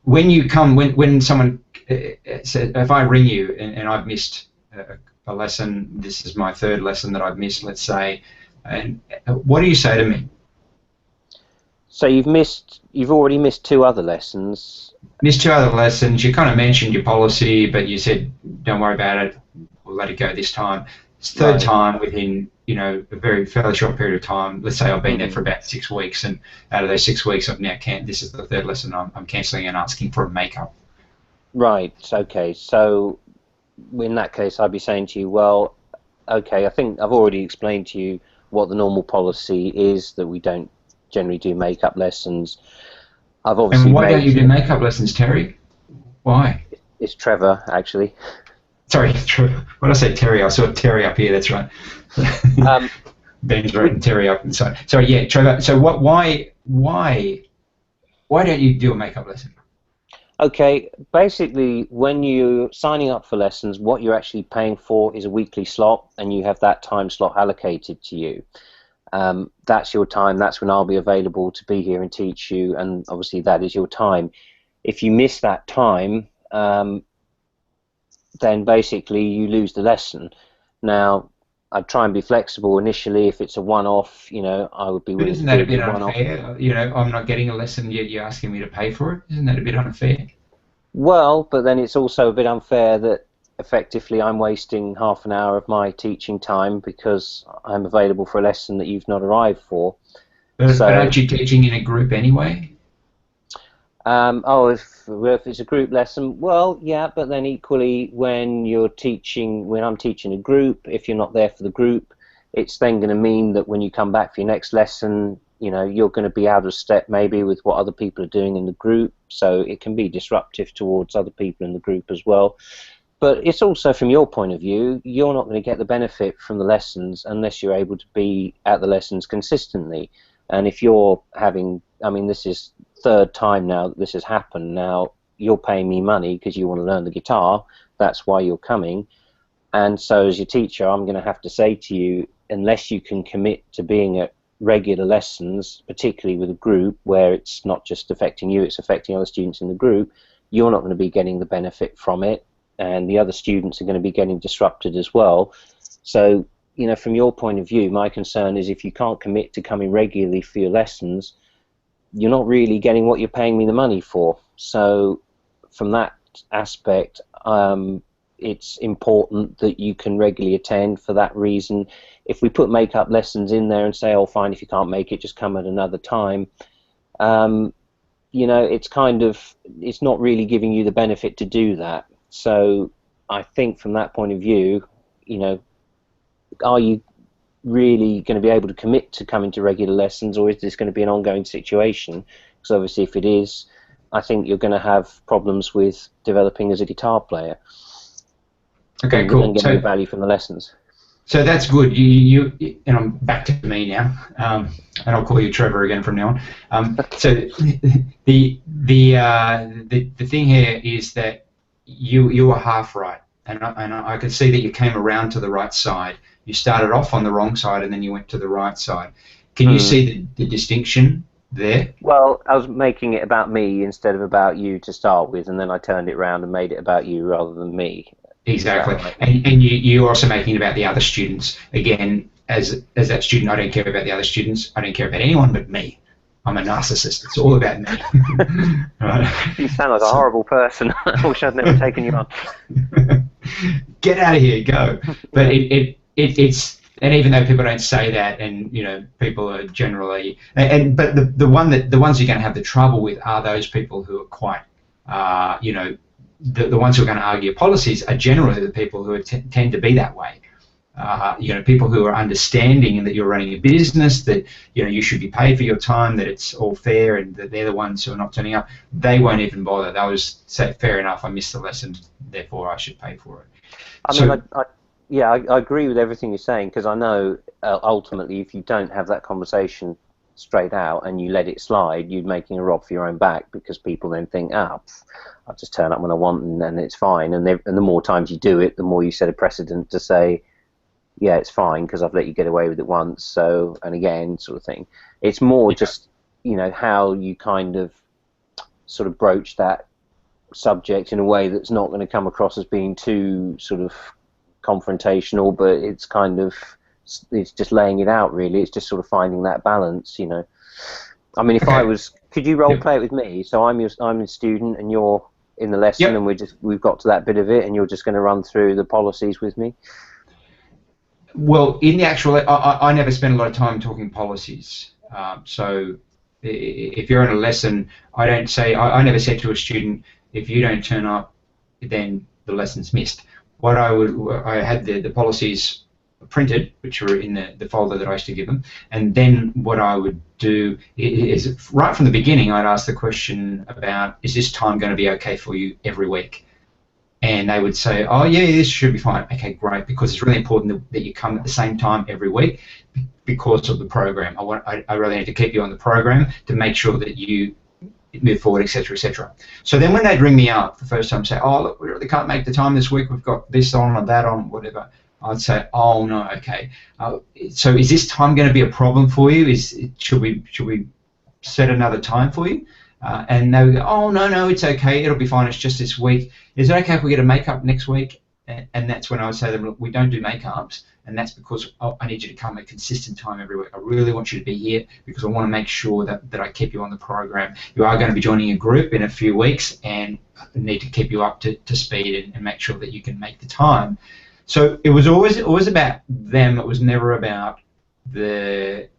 Speaker 1: When someone says, if I ring you and I've missed a lesson, this is my third lesson that I've missed, let's say, and what do you say to me?
Speaker 4: So you've already missed 2 other lessons.
Speaker 1: Missed 2 other lessons. You kind of mentioned your policy, but you said, don't worry about it, we'll let it go this time. It's third time within, a very fairly short period of time. Let's say I've been there for about 6 weeks, and out of those 6 weeks, I've now this is the third lesson I'm cancelling and asking for a make-up.
Speaker 4: Right. Okay. So in that case, I'd be saying to you, well, okay, I think I've already explained to you what the normal policy is, that we don't generally do makeup lessons. I've obviously
Speaker 1: And why don't
Speaker 4: made
Speaker 1: you do makeup lessons, Terry? Why?
Speaker 4: it's Trevor actually.
Speaker 1: Sorry, when I say Terry, I saw Terry up here. That's right.
Speaker 4: Um,
Speaker 1: Ben's written Terry up inside. Sorry, yeah, Trevor. So why don't you do a makeup lesson?
Speaker 4: Okay, basically, when you're signing up for lessons, what you're actually paying for is a weekly slot, and you have that time slot allocated to you. That's your time. That's when I'll be available to be here and teach you, and obviously that is your time. If you miss that time, then basically you lose the lesson. Now, I'd try and be flexible initially. If it's a one-off, I would be
Speaker 1: But
Speaker 4: willing
Speaker 1: isn't
Speaker 4: to
Speaker 1: that
Speaker 4: do
Speaker 1: a
Speaker 4: it as
Speaker 1: bit
Speaker 4: a one-off.
Speaker 1: unfair? I'm not getting a lesson yet you're asking me to pay for it. Isn't that a bit unfair?
Speaker 4: Well, but then it's also a bit unfair that effectively I'm wasting half an hour of my teaching time because I'm available for a lesson that you've not arrived for.
Speaker 1: But
Speaker 4: So,
Speaker 1: aren't you teaching in a group anyway?
Speaker 4: if it's a group lesson, well, yeah, but then equally when I'm teaching a group, if you're not there for the group, it's then going to mean that when you come back for your next lesson, you're going to be out of step maybe with what other people are doing in the group, so it can be disruptive towards other people in the group as well. But it's also from your point of view, you're not going to get the benefit from the lessons unless you're able to be at the lessons consistently. And if you're having, this is third time now that this has happened. Now you're paying me money because you want to learn the guitar. That's why you're coming. And so as your teacher, I'm going to have to say to you, unless you can commit to being at regular lessons, particularly with a group where it's not just affecting you, it's affecting other students in the group, you're not going to be getting the benefit from it, and the other students are going to be getting disrupted as well. So, from your point of view, my concern is if you can't commit to coming regularly for your lessons, you're not really getting what you're paying me the money for. So from that aspect, it's important that you can regularly attend for that reason. If we put makeup lessons in there and say, oh, fine, if you can't make it, just come at another time, it's not really giving you the benefit to do that. So I think from that point of view, are you really going to be able to commit to coming to regular lessons, or is this going to be an ongoing situation? Because obviously if it is, I think you're going to have problems with developing as a guitar player.
Speaker 1: Okay, cool.
Speaker 4: And getting value from the lessons.
Speaker 1: So that's good. You and I'm back to me now, and I'll call you Trevor again from now on. So the thing here is that you were half right, and I can see that you came around to the right side. You started off on the wrong side, and then you went to the right side. Can you see the distinction there?
Speaker 4: Well, I was making it about me instead of about you to start with, and then I turned it around and made it about you rather than me.
Speaker 1: Exactly, and you're also making it about the other students. Again, as that student, I don't care about the other students. I don't care about anyone but me. I'm a narcissist. It's all about me. Right?
Speaker 4: You sound like a horrible person. I wish I'd never taken you on.
Speaker 1: Get out of here, go. But it's and even though people don't say that, and people are generally but the ones you're going to have the trouble with are those people who are quite the ones who are going to argue policies are generally the people who tend to be that way. People who are understanding and that you're running a business, that you should be paid for your time, that it's all fair, and that they're the ones who are not turning up. They won't even bother. They'll just say, "Fair enough, I missed the lesson, therefore I should pay for it."
Speaker 4: I agree with everything you're saying, because I know ultimately if you don't have that conversation straight out and you let it slide, you're making a rod for your own back, because people then think, I'll just turn up when I want and it's fine. And the more times you do it, the more you set a precedent to say, yeah, it's fine because I've let you get away with it once, so, and again, sort of thing. It's more just, how you kind of sort of broach that subject in a way that's not going to come across as being too sort of confrontational, but it's kind of, it's just laying it out, really. It's just sort of finding that balance, I mean, if I was, could you role play it with me? So I'm a student and you're in the lesson, and we've got to that bit of it, and you're just going to run through the policies with me.
Speaker 1: Well, in the actual, I never spend a lot of time talking policies. So if you're in a lesson, I never say to a student, if you don't turn up then the lesson's missed. I had the policies printed, which were in the folder that I used to give them, and then what I would do is right from the beginning I'd ask the question about, is this time going to be okay for you every week? And they would say, oh yeah, this should be fine. Okay, great, because it's really important that you come at the same time every week because of the program. I really need to keep you on the program to make sure that you move forward, etc., etc. So then when they'd ring me up the first time, say, oh look, we really can't make the time this week, we've got this on or that on, whatever, I'd say, oh no, okay. So is this time going to be a problem for you? Should we set another time for you? And they would go, oh no, it's okay, it'll be fine, it's just this week. Is it okay if we get a makeup next week? And that's when I would say to them, look, we don't do makeups, and that's because I need you to come at a consistent time every week. I really want you to be here because I want to make sure that I keep you on the program. You are going to be joining a group in a few weeks, and I need to keep you up to speed and make sure that you can make the time. So it was always about them. It was never about the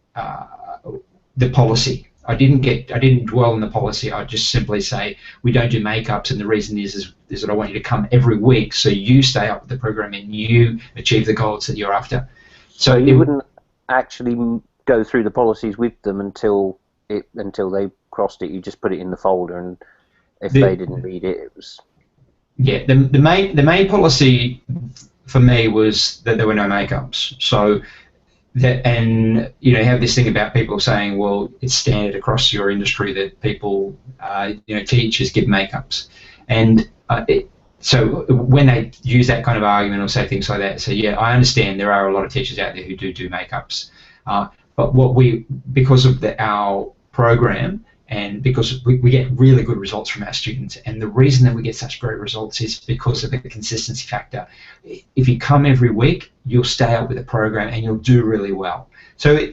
Speaker 1: policy. I didn't dwell on the policy. I'd just simply say, we don't do makeups, and the reason is that I want you to come every week so you stay up with the program and you achieve the goals that you're after.
Speaker 4: So you wouldn't actually go through the policies with them until they crossed it. You just put it in the folder, and if they didn't read it, it was.
Speaker 1: Yeah, the main policy for me was that there were no makeups. So and you have this thing about people saying, well, it's standard across your industry that people, teachers give makeups, and so when they use that kind of argument or say things like that, so yeah, I understand there are a lot of teachers out there who do makeups, but because of our program. And because we get really good results from our students, and the reason that we get such great results is because of the consistency factor. If you come every week, you'll stay up with the program and you'll do really well. So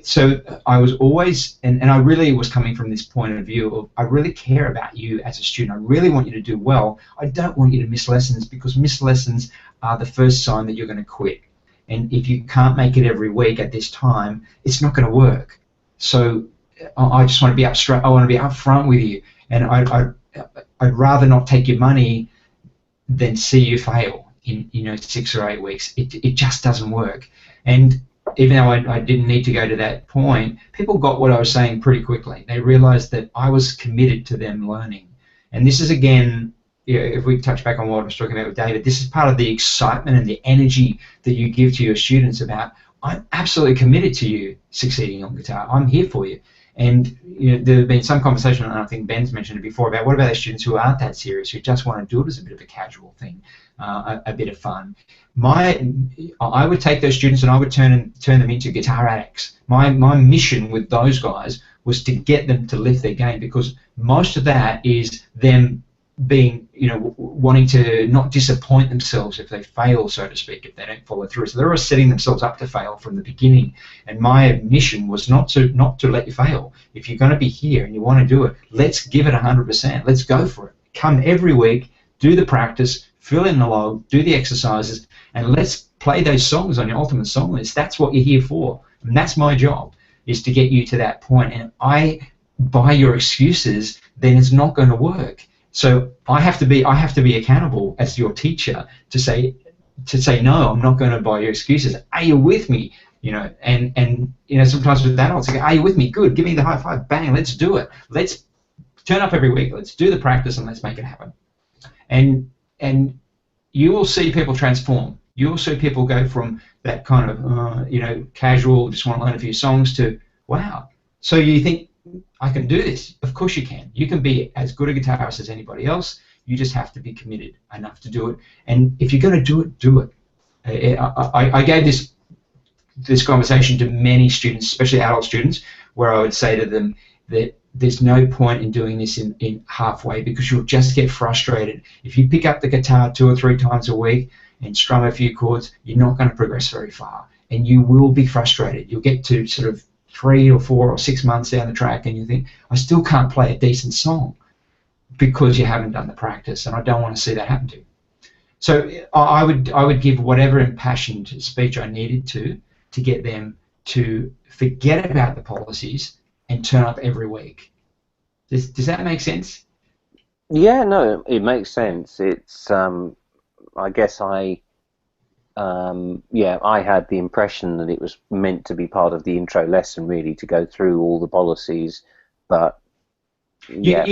Speaker 1: I was always, and I really was coming from this point of view of, I really care about you as a student. I really want you to do well. I don't want you to miss lessons, because missed lessons are the first sign that you're going to quit. And if you can't make it every week at this time, it's not going to work. So I just want to be I want to be upfront with you, and I'd rather not take your money than see you fail in 6 or 8 weeks. It just doesn't work. And even though I didn't need to go to that point, people got what I was saying pretty quickly. They realized that I was committed to them learning. And this is, again, if we touch back on what I was talking about with David, this is part of the excitement and the energy that you give to your students about, I'm absolutely committed to you succeeding on guitar. I'm here for you. And there have been some conversation, and I think Ben's mentioned it before, about what about those students who aren't that serious, who just want to do it as a bit of a casual thing, a bit of fun. I would take those students and I would turn them into guitar addicts. My mission with those guys was to get them to lift their game, because most of that is them being, wanting to not disappoint themselves if they fail, so to speak, if they don't follow through. So they're always setting themselves up to fail from the beginning. And my mission was not to let you fail. If you're going to be here and you want to do it, let's give it 100%. Let's go for it. Come every week, do the practice, fill in the log, do the exercises, and let's play those songs on your ultimate song list. That's what you're here for. And that's my job, is to get you to that point. And by your excuses, then it's not going to work. So I have to be accountable as your teacher to say no, I'm not going to buy your excuses. Are you with me? And sometimes with that I'll say, are you with me? Good, give me the high five. Bang, let's do it. Let's turn up every week. Let's do the practice and let's make it happen. And you will see people transform. You will see people go from that kind of casual, just want to learn a few songs, to wow. So you think, I can do this. Of course you can. You can be as good a guitarist as anybody else. You just have to be committed enough to do it. And if you're going to do it, do it. I gave this conversation to many students, especially adult students, where I would say to them that there's no point in doing this in halfway, because you'll just get frustrated. If you pick up the guitar 2 or 3 times a week and strum a few chords, you're not going to progress very far. And you will be frustrated. You'll get to sort of 3 or 4 or 6 months down the track and you think, I still can't play a decent song, because you haven't done the practice, and I don't want to see that happen to you. So I would give whatever impassioned speech I needed to get them to forget about the policies and turn up every week. Does that make sense?
Speaker 4: Yeah, no, it makes sense. It's I guess I had the impression that it was meant to be part of the intro lesson, really, to go through all the policies, but yeah.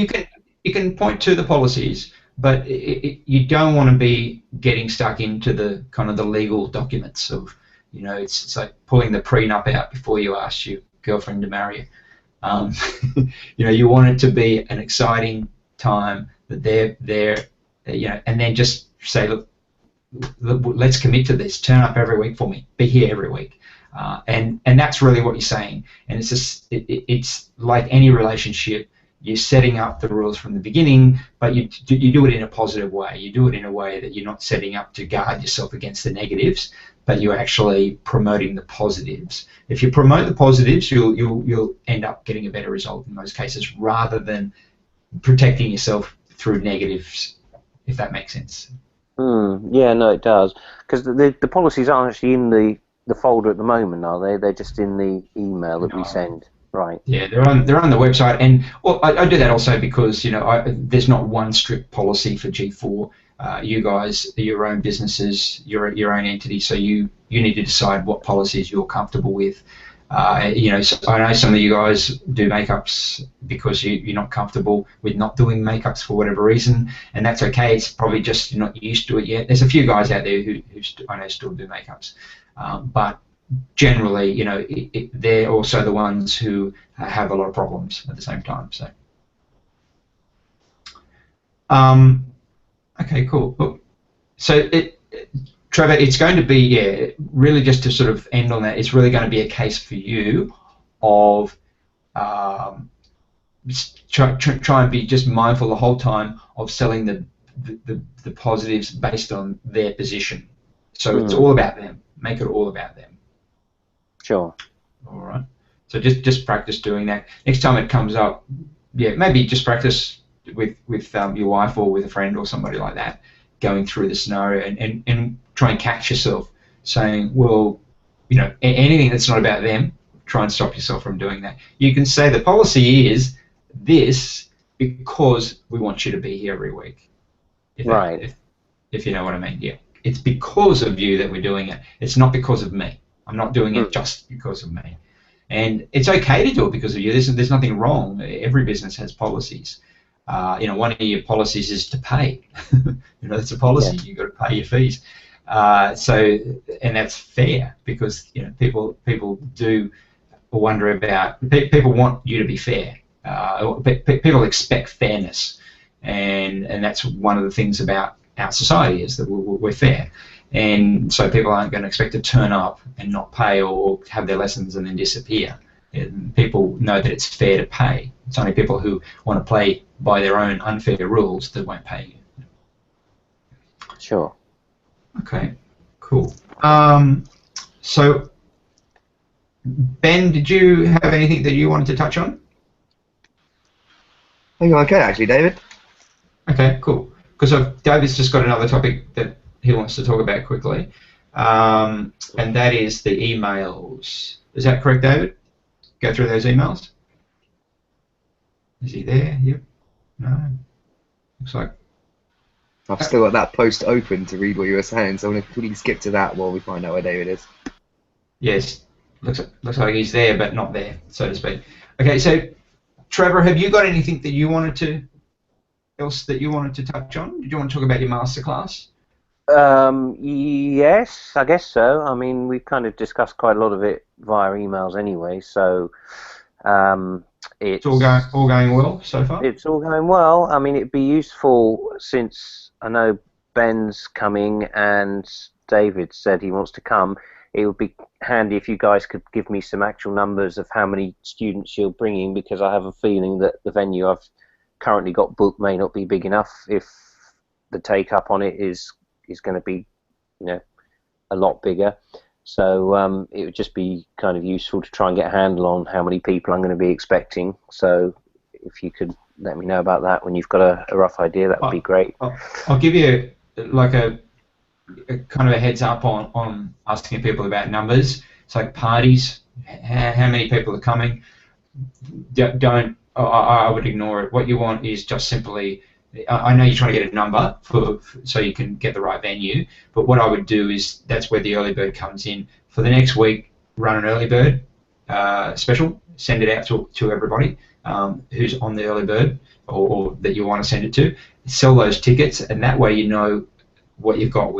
Speaker 1: You can point to the policies, but you don't want to be getting stuck into the kind of the legal documents of, it's like pulling the prenup out before you ask your girlfriend to marry you. You want it to be an exciting time that they're and then just say, look, let's commit to this. Turn up every week for me. Be here every week, and that's really what you're saying. And it's just it's like any relationship. You're setting up the rules from the beginning, but you do it in a positive way. You do it in a way that you're not setting up to guard yourself against the negatives, but you're actually promoting the positives. If you promote the positives, you'll end up getting a better result in most cases, rather than protecting yourself through negatives, if that makes sense.
Speaker 4: Yeah, no, it does. Because the policies aren't actually in the folder at the moment, are they? They're just in the email that we send. Right.
Speaker 1: Yeah, they're on the website, and I do that also because there's not one strict policy for G4. You guys are your own businesses, your own entity, so you need to decide what policies you're comfortable with. So I know some of you guys do makeups because you're not comfortable with not doing makeups for whatever reason, and that's okay. It's probably just you're not used to it yet. There's a few guys out there who I know still do makeups, but generally, they're also the ones who have a lot of problems at the same time. So, okay, cool. Look, so Trevor, it's going to be really just to sort of end on that. It's really going to be a case for you of try and be just mindful the whole time of selling the positives based on their position. So it's all about them. Make it all about them.
Speaker 4: Sure.
Speaker 1: All right. So just practice doing that. Next time it comes up, maybe just practice with your wife or with a friend or somebody like that, going through the scenario and try and catch yourself saying, well, anything that's not about them, try and stop yourself from doing that. You can say the policy is this because we want you to be here every week. If you know what I mean. Yeah. It's because of you that we're doing it. It's not because of me. I'm not doing it just because of me. And it's okay to do it because of you. There's nothing wrong. Every business has policies. One of your policies is to pay. That's a policy. You've got to pay your fees. And that's fair because people do wonder about. People want you to be fair. People expect fairness, and that's one of the things about our society is that we're fair. And so people aren't going to expect to turn up and not pay or have their lessons and then disappear. And people know that it's fair to pay. It's only people who want to play by their own unfair rules that won't pay you.
Speaker 4: Sure.
Speaker 1: Okay, cool. So, Ben, did you have anything that you wanted to touch on?
Speaker 5: I think I'm okay, actually, David.
Speaker 1: Okay, cool. Because David's just got another topic that he wants to talk about quickly, and that is the emails. Is that correct, David? Go through those emails. Is he there? Yep. No. Looks like.
Speaker 5: I've still got that post open to read what you were saying, so I'm going to quickly skip to that while we find out where David is.
Speaker 1: Yes. Looks like he's there, but not there, so to speak. Okay, so Trevor, have you got anything that you wanted to touch on? Did you want to talk about your masterclass?
Speaker 4: Yes, I guess so. I mean, we've kind of discussed quite a lot of it via emails anyway, so it's all
Speaker 1: going well so far?
Speaker 4: It's all going well. I mean, it'd be useful since I know Ben's coming and David said he wants to come. It would be handy if you guys could give me some actual numbers of how many students you're bringing, because I have a feeling that the venue I've currently got booked may not be big enough if the take up on it is going to be, a lot bigger. So it would just be kind of useful to try and get a handle on how many people I'm going to be expecting. So if you could let me know about that when you've got a rough idea, that would be great.
Speaker 1: I'll give you a kind of a heads up on asking people about numbers. It's like parties, how many people are coming. I would ignore it. What you want is just simply I know you're trying to get a number so you can get the right venue, but what I would do is that's where the early bird comes in. For the next week, run an early bird special, send it out to everybody who's on the early bird or that you want to send it to. Sell those tickets, and that way you know what you've got.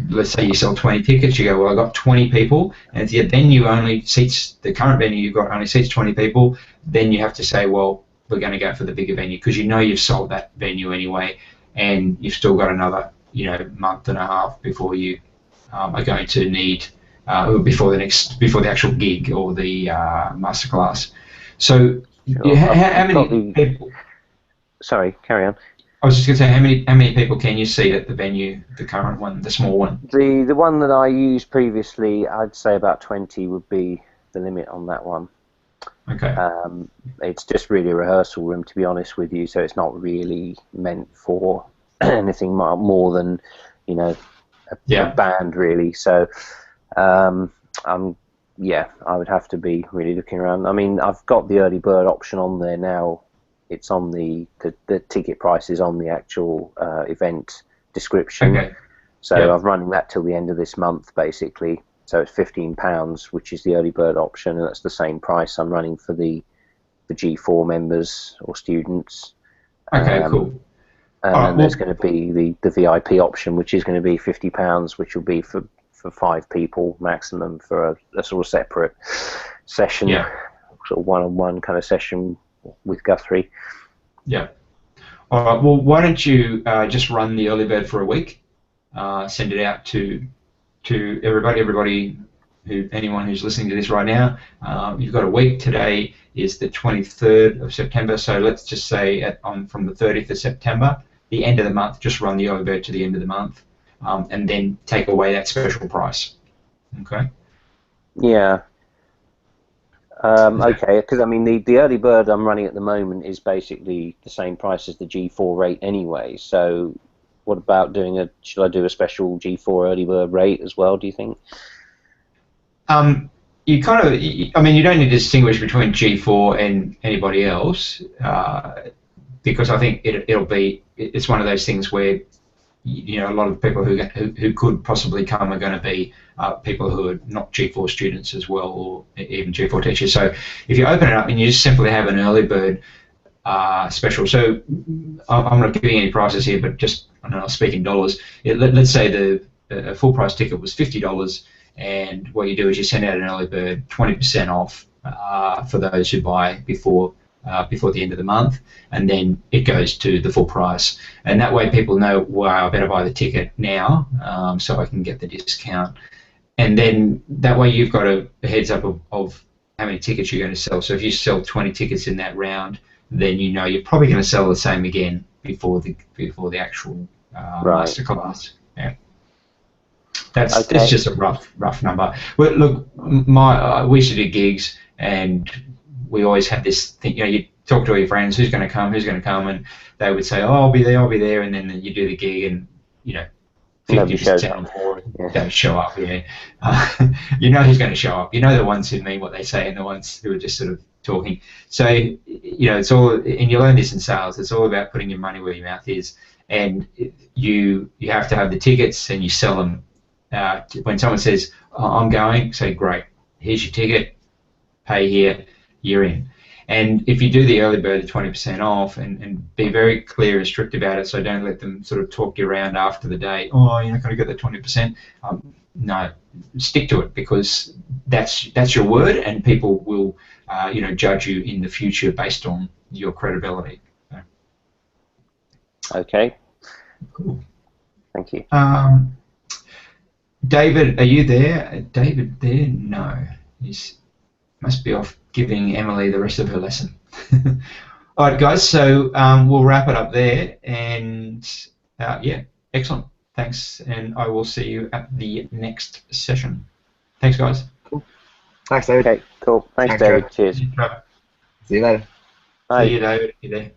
Speaker 1: Let's say you sell 20 tickets, you go, well, I got 20 people, and if the venue only seats, the current venue you've got only seats 20 people, then you have to say, well, we're going to go for the bigger venue, because you know you've sold that venue anyway, and you've still got another, month and a half before you are going to need, before the actual gig or the masterclass. So,
Speaker 4: Sure.
Speaker 1: how many people?
Speaker 4: Sorry, carry on.
Speaker 1: I was just going to say, how many people can you seat at the venue, the current one, the small one?
Speaker 4: The one that I used previously, I'd say about 20 would be the limit on that one.
Speaker 1: Okay.
Speaker 4: It's just really a rehearsal room, to be honest with you, so it's not really meant for anything more than, a band, really. So, I would have to be really looking around. I mean, I've got the early bird option on there now. It's on the ticket price is on the actual event description.
Speaker 1: Okay.
Speaker 4: So I'm running that till the end of this month, basically. So it's £15, which is the early bird option, and that's the same price I'm running for the G4 members or students.
Speaker 1: Okay, cool.
Speaker 4: And then there's going to be the VIP option, which is going to be £50, which will be for 5 people maximum for a sort of separate session, sort of one-on-one kind of session with Guthrie.
Speaker 1: Yeah. All right. Well, why don't you just run the early bird for a week? Send it out to everybody anyone who's listening to this right now. You've got a week. Today is the 23rd of September, so let's just say from the 30th of September, the end of the month, just run the early bird to the end of the month, and then take away that special price. Okay.
Speaker 4: Yeah. Okay, because I mean the early bird I'm running at the moment is basically the same price as the G4 rate anyway. So, what about should I do a special G4 early bird rate as well? Do you think?
Speaker 1: You kind of, I mean, you don't need to distinguish between G4 and anybody else, because I think it's one of those things where a lot of people who could possibly come are going to be people who are not G4 students as well, or even G4 teachers. So if you open it up and you just simply have an early bird special, so I'm not giving any prices here, but just, I don't know, speaking dollars, let's say the full price ticket was $50, and what you do is you send out an early bird 20% off for those who buy before the end of the month, and then it goes to the full price. And that way people know, wow, I better buy the ticket now so I can get the discount. And then that way you've got a heads up of how many tickets you're going to sell. So if you sell 20 tickets in that round, then you know you're probably going to sell the same again before the actual masterclass. Yeah. That's just a rough number. Well, look, we used to do gigs, and we always had this thing. You talk to all your friends, who's going to come, and they would say, "Oh, I'll be there," and then you do the gig, and 50% or more don't show up. Yeah, you know who's going to show up. You know the ones who mean what they say, and the ones who are just sort of talking. So it's all, and you learn this in sales. It's all about putting your money where your mouth is, and you have to have the tickets, and you sell them. When someone says, I'm going, say, great, here's your ticket, pay here, you're in. And if you do the early bird, the 20% off, and be very clear and strict about it, so don't let them sort of talk you around after the day, oh, you're not going to get the 20%. No, stick to it, because that's your word, and people will judge you in the future based on your credibility. So.
Speaker 4: Okay.
Speaker 1: Cool.
Speaker 4: Thank you.
Speaker 1: David, are you there? David there? No. He must be off giving Emily the rest of her lesson. All right, guys, so we'll wrap it up there. And, excellent. Thanks, and I will see you at the next session. Thanks, guys.
Speaker 5: Cool. Thanks, David.
Speaker 4: Okay, cool. Thanks, David.
Speaker 5: Trevor.
Speaker 4: Cheers.
Speaker 1: Trevor.
Speaker 5: See you later.
Speaker 4: Bye.
Speaker 1: See you, David. You there?